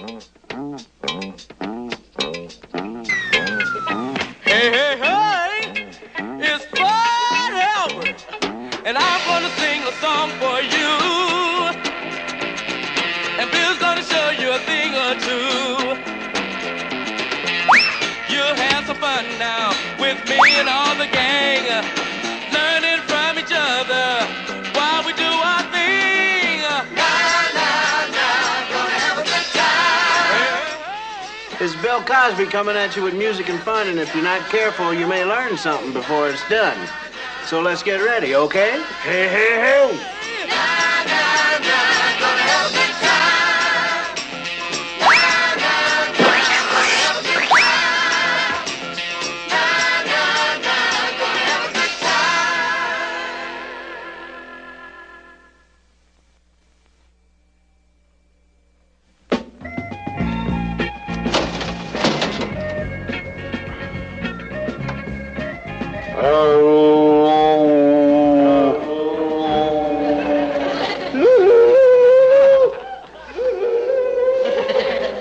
Hey, hey, hey, it's Fred Albert, and I'm gonna sing a song for you. And Bill's gonna show you a thing or two. You'll have some fun now with me and all the gang, learning from each other while we do our thing. Gonna have a good time. This is Bill Cosby coming at you with music and fun, and if you're not careful, you may learn something before it's done. So let's get ready, okay? Hey, hey, hey! Gonna have a good time.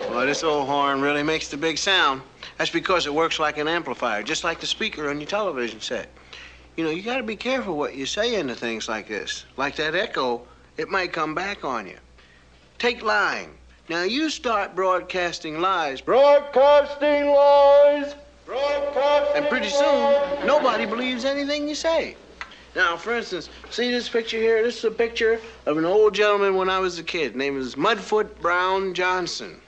Well, this old horn really makes the big sound. That's because it works like an amplifier, just like the speaker on your television set. You know, you gotta be careful what you say into things like this. Like that echo, it might come back on you. Take lying. Now you start broadcasting lies. Broadcasting lies! Broadcasting And pretty soon, nobody believes anything you say. Now, for instance, see this picture here? This is a picture of an old gentleman when I was a kid. His name was Mudfoot Brown Johnson.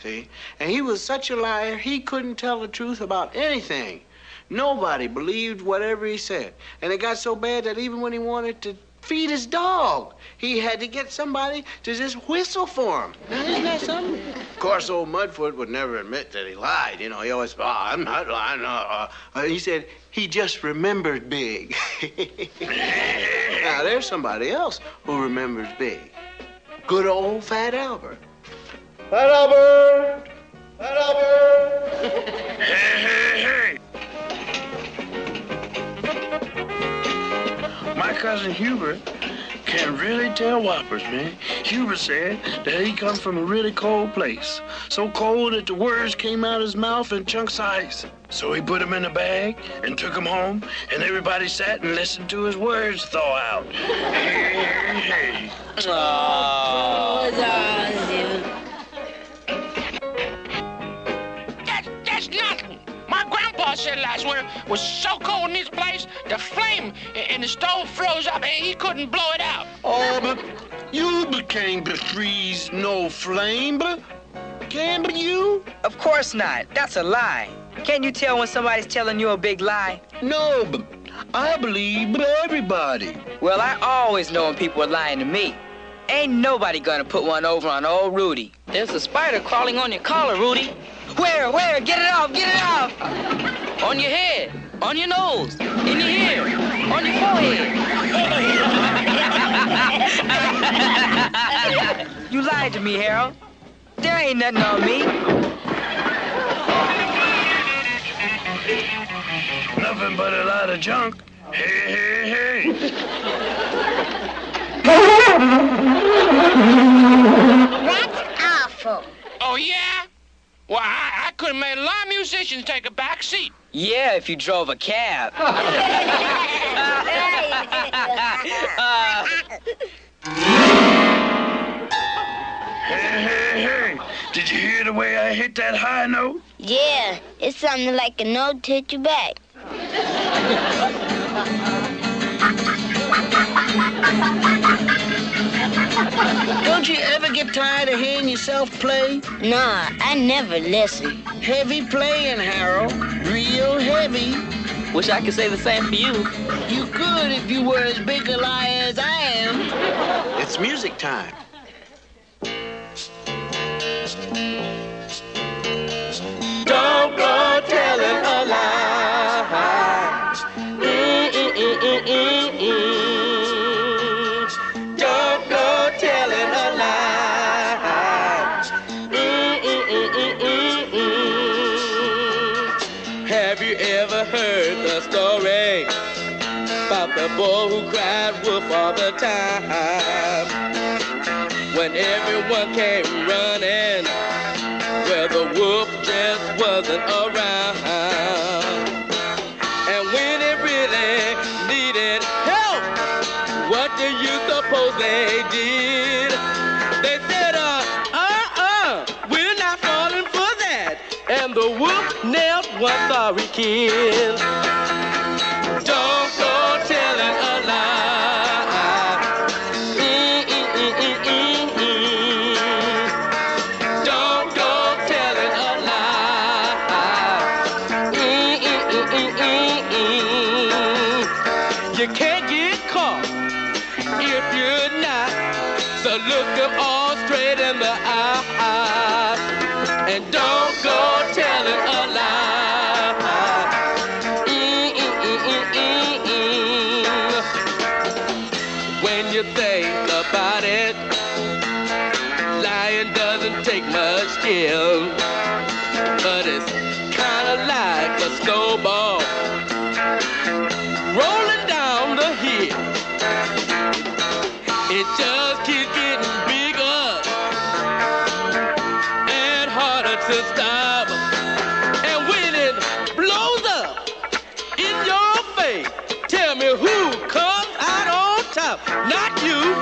See? And he was such a liar, he couldn't tell the truth about anything. Nobody believed whatever he said. And it got so bad that even when he wanted to feed his dog, he had to get somebody to just whistle for him. Now, isn't that something? Of course, old Mudfoot would never admit that he lied. You know, he always, I'm not lying. He said he just remembered big. Now, there's somebody else who remembers big. Good old Fat Albert. Fat Albert! Fat Albert! Hey! My cousin Hubert can really tell whoppers, man. Hubert said that he come from a really cold place. So cold that the words came out of his mouth in chunks of ice. So he put them in a bag and took them home, and everybody sat and listened to his words thaw out. Hey. That's nothing. My grandpa said last winter was so cold in this place, the flame in the stove froze up and he couldn't blow it out. Oh, but you can't freeze no flame, but can you? Of course not. That's a lie. Can't you tell when somebody's telling you a big lie? No, but I believe everybody. Well, I always know when people are lying to me. Ain't nobody gonna put one over on old Rudy. There's a spider crawling on your collar, Rudy. Where? Get it off! Get it off! On your head, on your nose, in your ear, on your forehead. You lied to me, Harold. There ain't nothing on me. Nothing but a lot of junk. Hey. That's awful. Oh, yeah? Well, I could have made a lot of musicians take a back seat. Yeah, if you drove a cab. Hey. Did you hear the way I hit that high note? Yeah, it sounded like a note to hit you back. Don't you ever get tired of hearing yourself play? Nah, I never listen. Heavy playing, Harold. Real heavy. Wish I could say the same for you. You could if you were as big a liar as I am. It's music time. Don't go telling a lie. Don't go telling a lie. Have you ever heard the story about the boy who cried wolf all the time? When everyone came running where the wolf just wasn't around. And when it really needed help, what do you suppose they did? They said, we're not falling for that. And the wolf nailed one sorry kid. Don't go telling a lie. Don't go telling a lie. You can't get caught if you're not. So look them all straight in the eye. And don't go telling a lie. When you think about it, lying doesn't take much skill. But it's kind of like a snowball rolling down the hill. It just keeps getting bigger and harder to stop. And when it blows up in your face, tell me who comes out on top? Not you.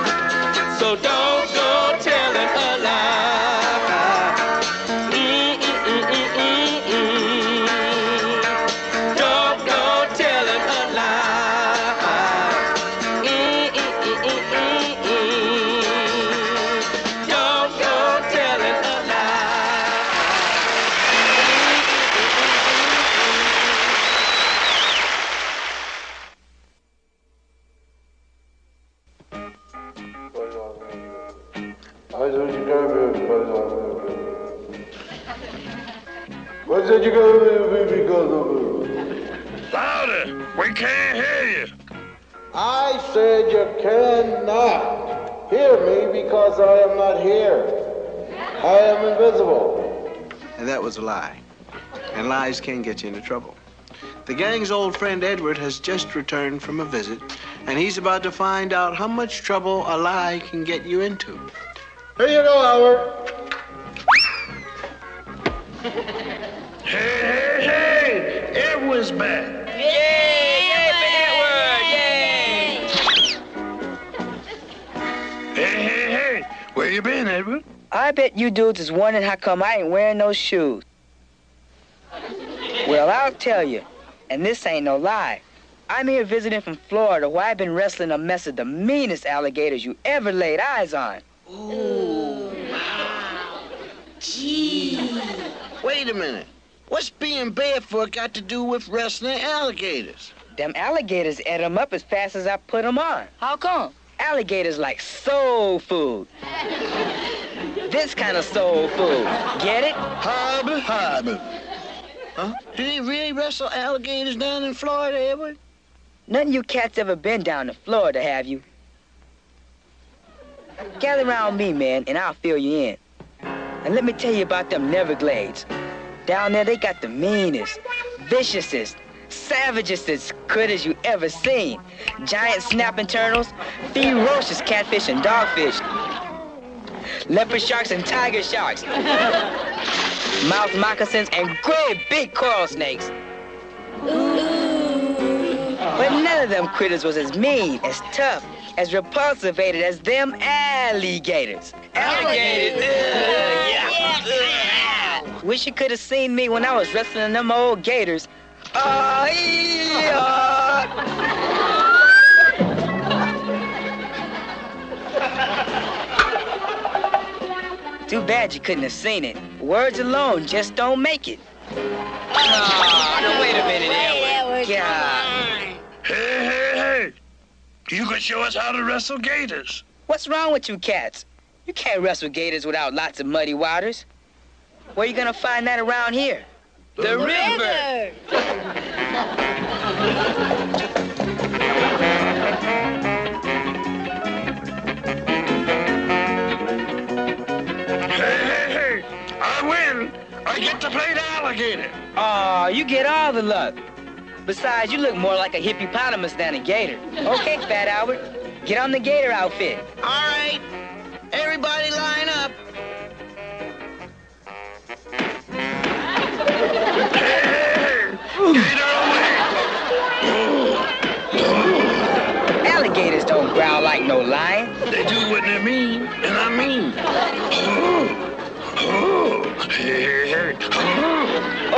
So don't go telling a lie. Don't go telling a lie. Don't go telling a lie. What did you go because of? Louder! We can't hear you. I said you cannot hear me because I am not here. I am invisible. And that was a lie. And lies can get you into trouble. The gang's old friend Edward has just returned from a visit, and he's about to find out how much trouble a lie can get you into. Here you go, Howard. Hey, Edward's back. Yay for Edward, yay! Hey, where you been, Edward? I bet you dudes is wondering how come I ain't wearing those shoes. Well, I'll tell you, and this ain't no lie. I'm here visiting from Florida, where I've been wrestling a mess of the meanest alligators you ever laid eyes on. Ooh, wow. Gee. Wait a minute. What's being barefoot got to do with wrestling alligators? Them alligators ate them up as fast as I put them on. How come? Alligators like soul food. This kind of soul food. Get it? Harbor. Huh? Do they really wrestle alligators down in Florida, Edward? None of you cats ever been down to Florida, have you? Gather around me, man, and I'll fill you in. And let me tell you about them Neverglades. Down there, they got the meanest, viciousest, savagest critters you ever seen. Giant snapping turtles, ferocious catfish and dogfish, leopard sharks and tiger sharks, mouth moccasins and great big coral snakes. But none of them critters was as mean, as tough, as repulsivated as them alligators. Alligators! Wish you could have seen me when I was wrestling them old gators. Too bad you couldn't have seen it. Words alone just don't make it. Now wait a minute, Edward. God. Hey. You can show us how to wrestle gators. What's wrong with you cats? You can't wrestle gators without lots of muddy waters. Where you gonna find that around here? The river. Hey. I win. I get to play the alligator. Aw, you get all the luck. Besides, you look more like a hippopotamus than a gator. Okay, Fat Albert, get on the gator outfit. All right. Everybody line up.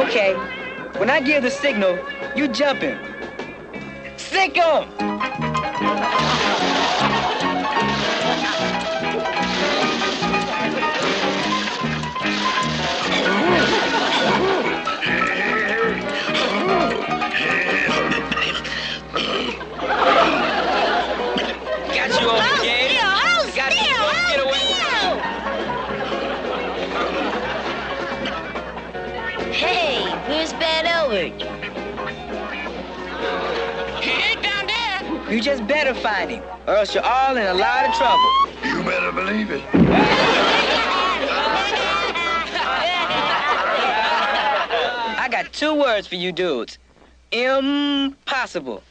Okay, when I give the signal, you jump him. Sick 'em! Got you over again. Got you over. Get away. Hey, where's Bad Elbert? He ain't down there. You just better find him, or else you're all in a lot of trouble. You better believe it. I got 2 words for you dudes. Impossible.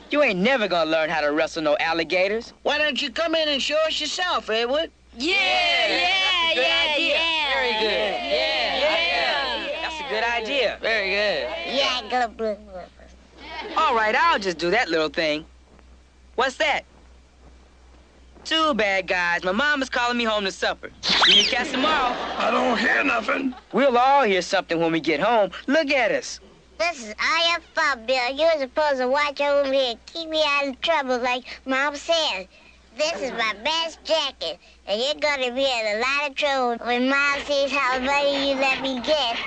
You ain't never gonna learn how to wrestle no alligators. Why don't you come in and show us yourself, Edward? Yeah. Very good. Yeah. That's a good idea. Very good. Yeah, go blue. All right, I'll just do that little thing. What's that? Too bad, guys. My mom is calling me home to supper. See you cats tomorrow. I don't hear nothing. We'll all hear something when we get home. Look at us. This is all your fault, Bill. You're supposed to watch over me and keep me out of trouble like Mom said. This is my best jacket, and you're gonna be in a lot of trouble when Mom sees how money you let me get.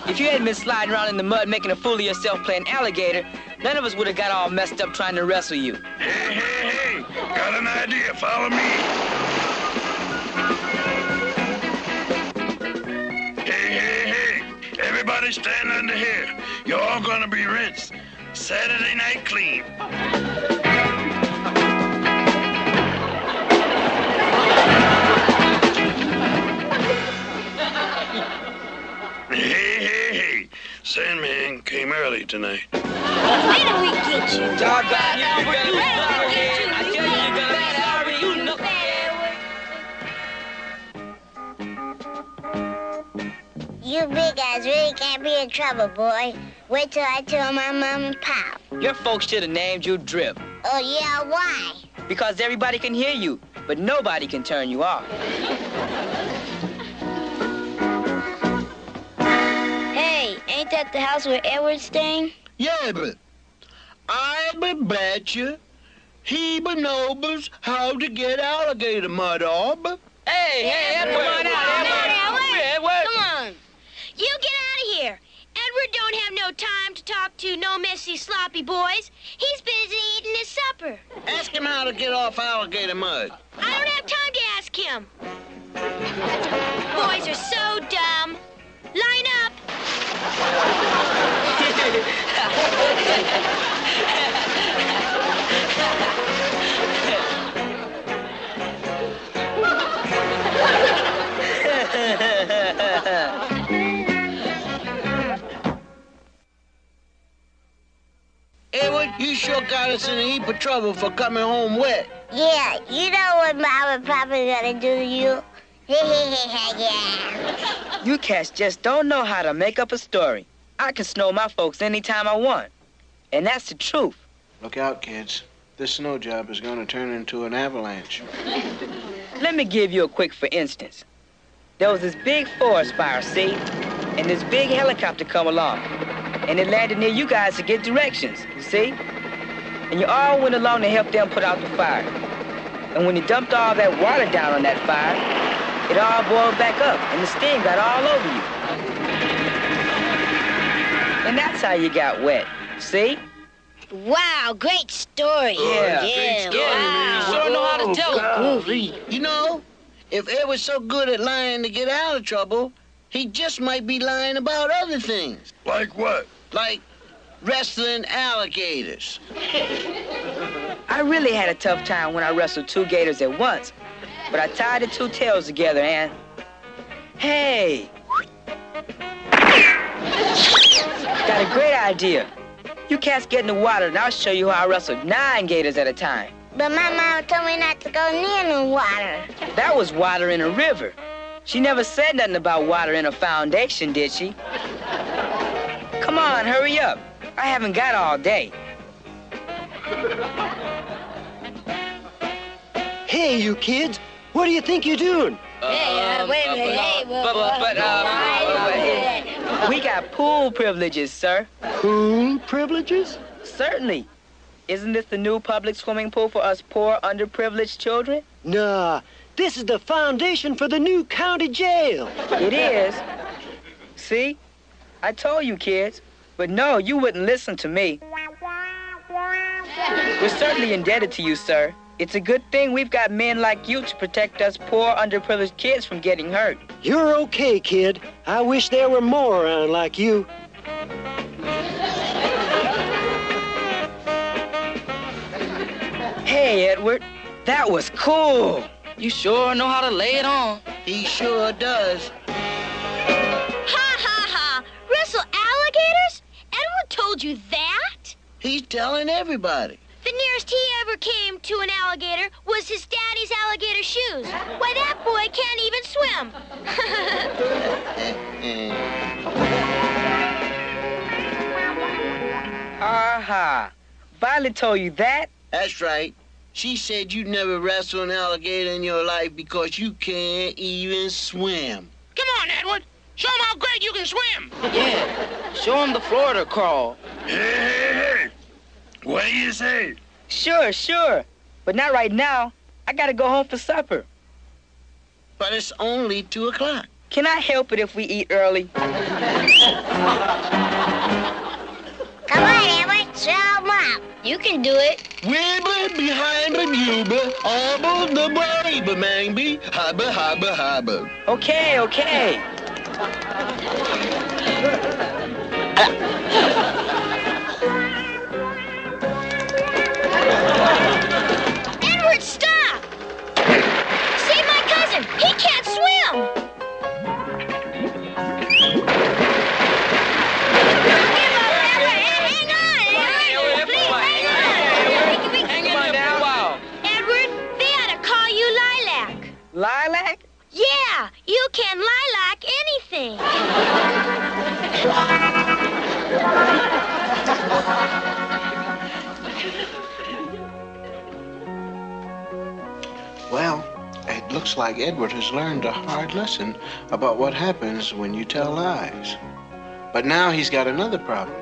If you hadn't been sliding around in the mud making a fool of yourself playing alligator, none of us would have got all messed up trying to wrestle you. Hey. Got an idea. Follow me. Hey. Everybody stand under here. You're all gonna be rinsed. Saturday night clean. Hey. Sandman came early tonight. Where did we get you? Doggone you, you're gonna be Where sorry. did we get you? I tell you, you're gonna be sorry. You know. You big guys really can't be in trouble, boy. Wait till I tell my mom and pop. Your folks should have named you Drip. Oh, yeah, why? Because everybody can hear you, but nobody can turn you off. Hey, ain't that the house where Edward's staying? Yeah, but I bet you he knows how to get alligator mud off. Hey, Edward. Come on out, Edward. Come on. You get out of here. Edward don't have no time to talk to no messy, sloppy boys. He's busy eating his supper. Ask him how to get off alligator mud. I don't have time to ask him. Boys are so dumb. Line up. Edward, you sure got us in a heap of trouble for coming home wet. Yeah, you know what Mom and Papa gonna do to you? Yeah. You cats just don't know how to make up a story. I can snow my folks anytime I want. And that's the truth. Look out, kids. This snow job is going to turn into an avalanche. Let me give you a quick for instance. There was this big forest fire, see? And this big helicopter come along. And it landed near you guys to get directions, you see? And you all went along to help them put out the fire. And when you dumped all that water down on that fire, it all boiled back up and the steam got all over you. And that's how you got wet, see? Wow, great story. Yeah, great story, man. Sure know how to tell it. You know, if Ed was so good at lying to get out of trouble, he just might be lying about other things. Like what? Like wrestling alligators. I really had a tough time when I wrestled 2 gators at once, but I tied the 2 tails together and... Hey! Got a great idea. You cats get in the water and I'll show you how I wrestled 9 gators at a time. But my mom told me not to go near the water. That was water in a river. She never said nothing about water in a foundation, did she? Come on, hurry up. I haven't got all day. Hey, you kids, what do you think you're doing? Wait a minute. We got pool privileges, sir. Pool privileges? Certainly. Isn't this the new public swimming pool for us poor, underprivileged children? Nah, this is the foundation for the new county jail. It is. See? I told you, kids. But no, you wouldn't listen to me. We're certainly indebted to you, sir. It's a good thing we've got men like you to protect us poor, underprivileged kids from getting hurt. You're okay, kid. I wish there were more around like you. Hey, Edward, that was cool. You sure know how to lay it on. He sure does. Ha ha ha! Wrestle alligators? Edward told you that? He's telling everybody. The nearest he ever came to an alligator was his daddy's alligator shoes. Why, that boy can't even swim. Aha. Violet told you that? That's right. She said you'd never wrestle an alligator in your life because you can't even swim. Come on, Edward. Show him how great you can swim. Yeah. Show him the Florida crawl. Hey. What do you say? Sure. But not right now. I gotta go home for supper. But it's only 2 o'clock. Can I help it if we eat early? Come on, Edward, throw 'em up. You can do it. Wibber behind the Uber, abel the baby, mangy, hubba. Okay. Edward, stop! Save my cousin. He can't swim. Lilac? Yeah, you can lilac anything. Well, it looks like Edward has learned a hard lesson about what happens when you tell lies. But now he's got another problem.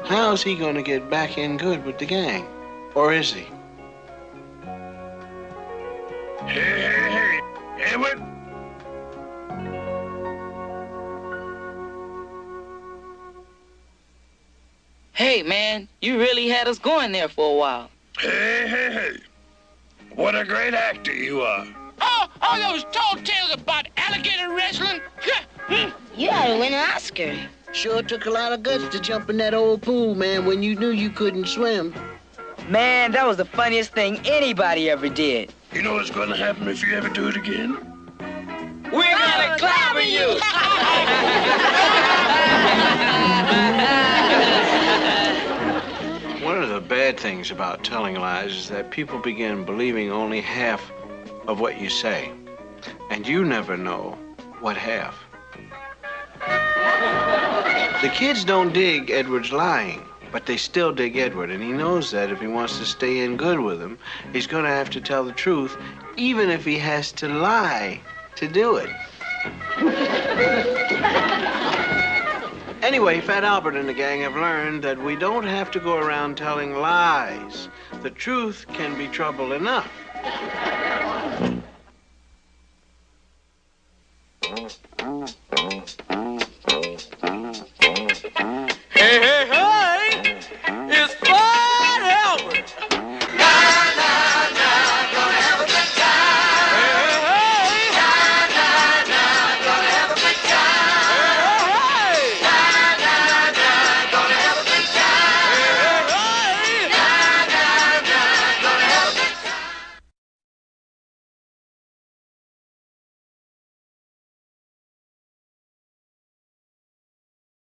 How's he going to get back in good with the gang? Or is he? Hey. Edward? Hey, man, you really had us going there for a while. Hey. What a great actor you are. Oh, all those tall tales about alligator wrestling. You ought to win an Oscar. Sure took a lot of guts to jump in that old pool, man, when you knew you couldn't swim. Man, that was the funniest thing anybody ever did. You know what's going to happen if you ever do it again? We're gonna clobber you! One of the bad things about telling lies is that people begin believing only half of what you say. And you never know what half. The kids don't dig Edward's lying, but they still dig Edward, and he knows that if he wants to stay in good with him, he's going to have to tell the truth, even if he has to lie to do it. Anyway, Fat Albert and the gang have learned that we don't have to go around telling lies. The truth can be trouble enough.